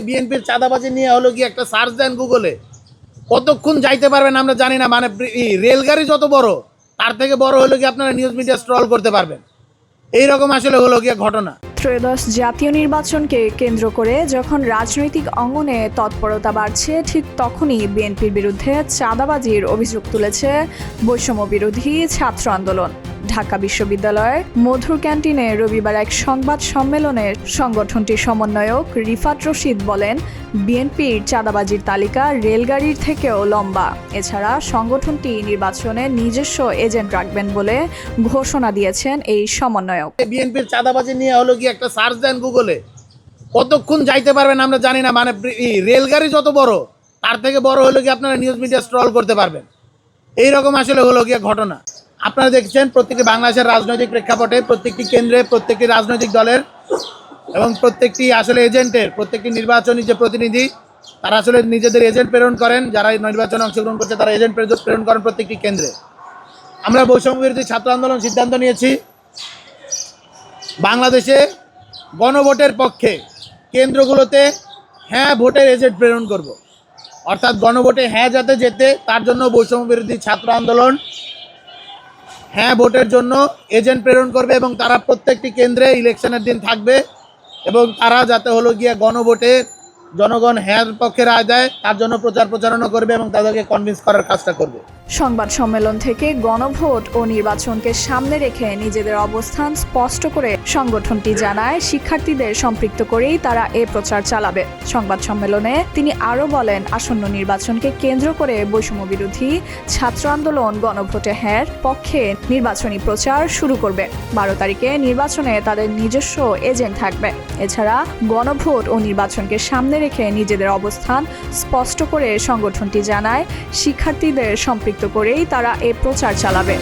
বিএনপির চাঁদাবাজি নিয়ে হলো কি একটা সার্চ দেন গুগলে, কতক্ষণ যাইতে পারবেন আমরা জানি না। মানে রেলগাড়ি যত বড় তার থেকে বড় হলো কি আপনারা নিউজ মিডিয়া স্ক্রল করতে পারবেন। এইরকম আসলে হলো গিয়ে ঘটনা। ত্রয়োদশ জাতীয় নির্বাচনকে কেন্দ্র করে যখন রাজনৈতিক অঙ্গনে তৎপরতা বাড়ছে, ঠিক তখনই বিএনপির বিরুদ্ধে চাঁদাবাজির অভিযোগ তুলেছে বৈষম্য বিরোধী ছাত্র আন্দোলন। ঢাকা বিশ্ববিদ্যালয়ের মধুর ক্যান্টিনে রবিবার এক সংবাদ সম্মেলনে সংগঠনটির সমন্বয়ক রিফাত রশিদ বলেন, বিএনপির চাঁদাবাজির তালিকা রেলগাড়ির থেকেও লম্বা। এছাড়া সংগঠনটি নির্বাচনে নিজস্ব এজেন্ট রাখবেন বলে ঘোষণা দিয়েছেন এই সমন্বয়ক। বিএনপির চাঁদাবাজি নিয়ে হলো কি একটা সার্চ দেন গুগলে, কতক্ষণ যাইতে পারবেন আমরা জানি না। মানে রেলগাড়ি যত বড় তার থেকে বড় হলো কি আপনারা নিউজ মিডিয়া স্ক্রল করতে পারবেন। এইরকম আসলে হলো গিয়ে ঘটনা। আপনারা দেখছেন প্রত্যেকটি বাংলাদেশের রাজনৈতিক প্রেক্ষাপটে প্রত্যেকটি কেন্দ্রে প্রত্যেকটি রাজনৈতিক দলের এবং প্রত্যেকটি আসলে এজেন্টের প্রত্যেকটি নির্বাচনী যে প্রতিনিধি তারা আসলে নিজেদের এজেন্ট প্রেরণ করেন। যারা নির্বাচনে অংশগ্রহণ করছে তারা এজেন্ট প্রেরণ করেন প্রত্যেকটি কেন্দ্রে। আমরা বৈষম্য বিরোধী ছাত্র আন্দোলন সিদ্ধান্ত নিয়েছি বাংলাদেশে গণভোটের পক্ষে কেন্দ্রগুলোতে হ্যাঁ ভোটের এজেন্ট প্রেরণ করব। অর্থাৎ গণভোটে হ্যাঁ যাতে যেতে তার জন্য বৈষম্য বিরোধী ছাত্র আন্দোলন হ্যাঁ ভোটের জন্য এজেন্ট প্রেরণ করবে এবং তারা প্রত্যেকটি কেন্দ্রে ইলেকশনের দিন থাকবে এবং তারা যাতে হলো গিয়ে গণভোটে জনগণ হ্যাঁ পক্ষে রায় দেয় তার জন্য প্রচারণা করবে এবং তাদেরকে কনভিন্স করার কাজটা করবে। সংবাদ সম্মেলন থেকে গণভোট ও নির্বাচনকে সামনে রেখে নিজেদের অবস্থান স্পষ্ট করে সংগঠনটি জানায়, শিক্ষার্থীদের সম্পৃক্ত করেই তারা এ প্রচার চালাবে। সংবাদ সম্মেলনে তিনি আরও বলেন, আসন্ন নির্বাচনকে কেন্দ্র করে বৈষম্য বিরোধী ছাত্র আন্দোলন গণভোটে হ্যাঁর পক্ষে নির্বাচনী প্রচার শুরু করবে। 12 তারিখে নির্বাচনে তাদের নিজস্ব এজেন্ট থাকবে। এছাড়া গণভোট ও নির্বাচনকে সামনে রেখে নিজেদের অবস্থান স্পষ্ট করে সংগঠনটি জানায়, শিক্ষার্থীদের সম্পৃক্ত করেই তারা এ প্রচার চালাবে।